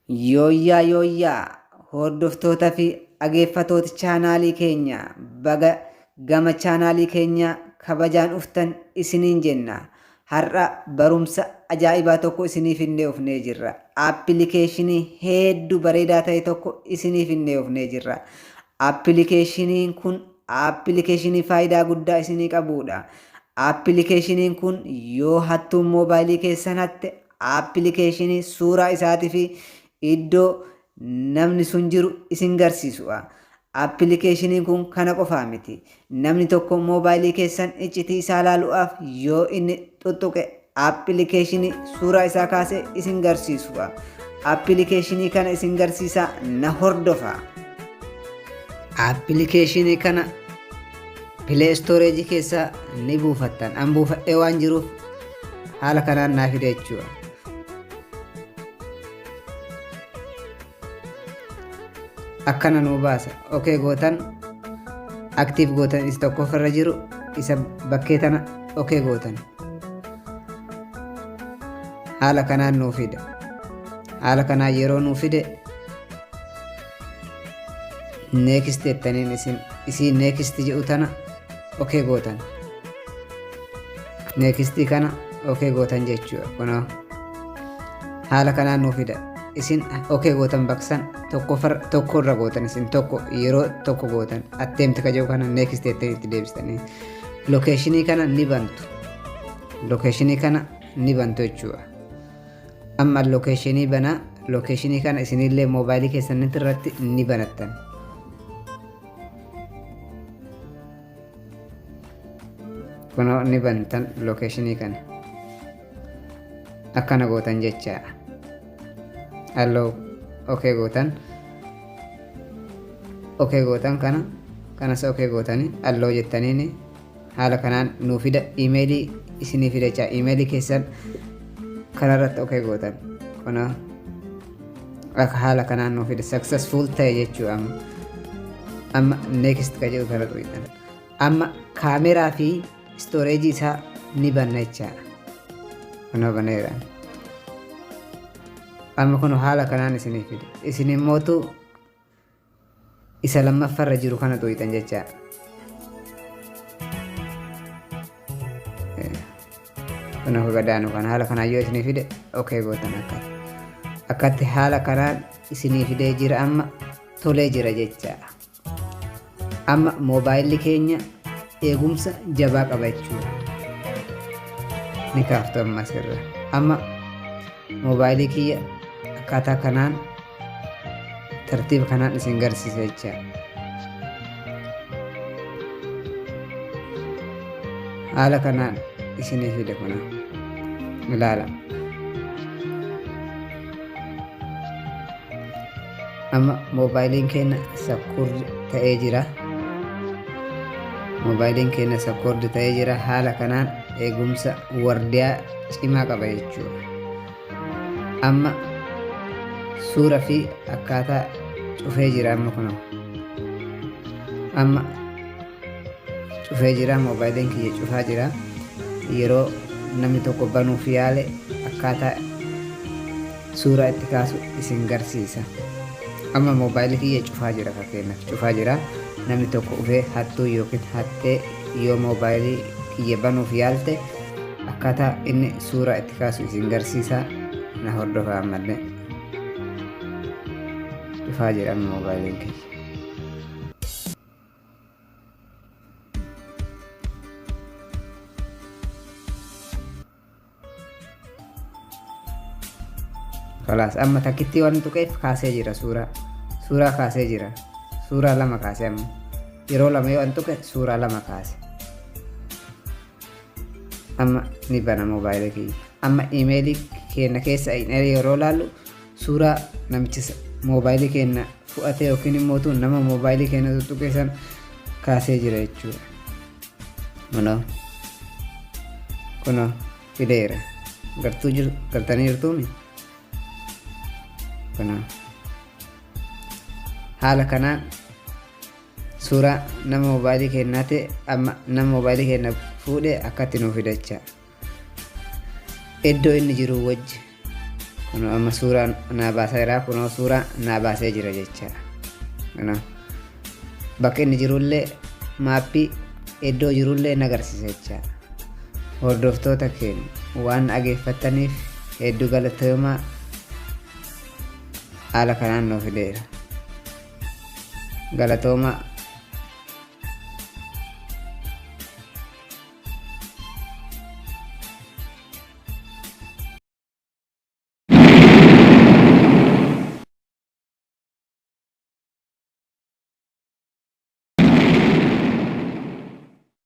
Yooyyaa hordoftoota fi dhaggeeffattoota chaanaalii keenya baga gama chaanaalii keenya kabajaan dhuftan isiniin jenna. Har'a barumsa ajaa'ibaa tokko isiniif dhufnee jirra. Aappilikeeshinii hedduu bareedaa ta'e tokko isiniif dhufnee jirra. Aappilikeeshiniin kun aappilikeeshinii faayidaa guddaa isinii qabudha. Aappilikeeshiniin kun yoo hattuun moobaayilii keessan hatte aappilikeeshinii suuraa isaatii fi iddoo namni sun jiru isin garsiisudha. Aappilikeeshiniin kun kana qofaa miti. Namni tokko moobaayilii keessan iccitii isaa ilaaluudhaaf yoo inni tuttuqe aappilikeeshinii suuraa isaa kaasee isin garsiisudha. Aappilikeeshinii kana isin garsiisaa na hordofa. Aappilikeeshinii kana pileestooreejii keessaa ni buufattan. An buufadhee waan jiruuf haala kanaan naa fide jechuudha. Akkana nuu baasa. Okay gootan aktiif gootan isa tokko ofirra jiru isa bakkee tana okay gootan. Haala kanaan nuu fide. Haala kanaan yeroo nuu fide next jettaniin isin next jedhu tana okay gootan. Next kana okay gootan jechuudha. Kunoo haala kanaan nuu fida. Isin okay gootan baksan tokko irra gootan isin tokko yeroo tokko gootan attempt ka jedhu kana next jettanii itti deebistanii lokeeshinii kana ni bantu. Lokeeshinii kana ni bantu jechuudha. Amma lokeeshinii banaa lokeeshinii kana isinillee moobaayilii keessanitti irratti ni banattan. Kunoo ni bantan lokeeshinii kana akkana gootan jechaadha. Halloo okay gootan kanas okay gootanii halloo jettaniin haala kanaan nuu fida iimeelii isinii fida jecha iimeelii keessan kanarratti okay gootan. Kunoo akka haala kanaan nuu fida successful ta'e jechuudha. Amma next ka jedhu kana dhuyitan. Amma kaameraa fi storage isaa ni banna jechaadha. Kunoo baneera. Amma kun haala kanaan isinii fide. Isin immootu isa lammaffarra jiru kana dhuyitan jechaadha. Kunoo gadaanu kana haala kanaan yoo isinii fide okay gootan akkatti haala kanaan isinii fidee jira. Amma tolee jira jechaadha. Amma moobaayilli keenya eegumsa jabaa qaba jechuudha. Ni kaaftu amma asirra. Amma moobaayilii kiyya akkaataa kanaan tartiiba kanaan isin garsiisa jechaadha. Haala kanaan isinii fide kuna ilaala. Amma moobaayiliin keenya sakkuurri ta'ee jira. Moobaayiliin keenya sakkuurri ta'ee jira. Haala kanaan eegumsa wardiyaa cimaa qaba jechuudha. Amma suura fi akkaataa cufee jira. Amma cufee jira. Moobaayiliin kiyya cufaa jira. Yeroo namni tokko banuuf yaale akkaataa suura itti kaasu isin garsiisa. Amma moobaayilii kiyya cufaa jira. Fakkeenyaaf cufaa jira. Namni tokko dhufee hattuu yookiin hattee yoo moobaayilii kiyya banuuf yaalte akkaataa inni suura itti kaasu isin garsiisa. Na hordofaa ammallee cufaa jira moobaayiliin kiyya. Kalaas amma takkitti waan tuqeef kaasee jira suuraa kaasee jira. Suuraa lama kaase. Amma yeroo lama yoo an tuqe suuraa lama kaase. Amma ni bana moobaayilii kiyya. Amma iimeelii keenya keessa yeroo laallu suuraa namicha moobaayilii keenya fudhatee yookiin immoo nama moobaayilii keenya tuttuqe san kaasee jira jechuudha. Kunoo fideera. Gartanii jirtuumi. Kunoo haala kanaan suuraa nama moobaayilii keenyaa ta'e amma nama moobaayilii keenya fuudhee akkatti nuu fidachaa. Iddoo inni jiru wajji Kunoo amma suuraa naa baasaa jira. Kunoo suuraa naa baasee jira jechaadha. Kunoo bakka inni jirullee maappii iddoo jirullee na agarsiisa jechaadha. Hordoftoota keenya waan dhageeffattaniif hedduu galatoomaa. Haala kanaan nuuf fideera. Galatoomaa.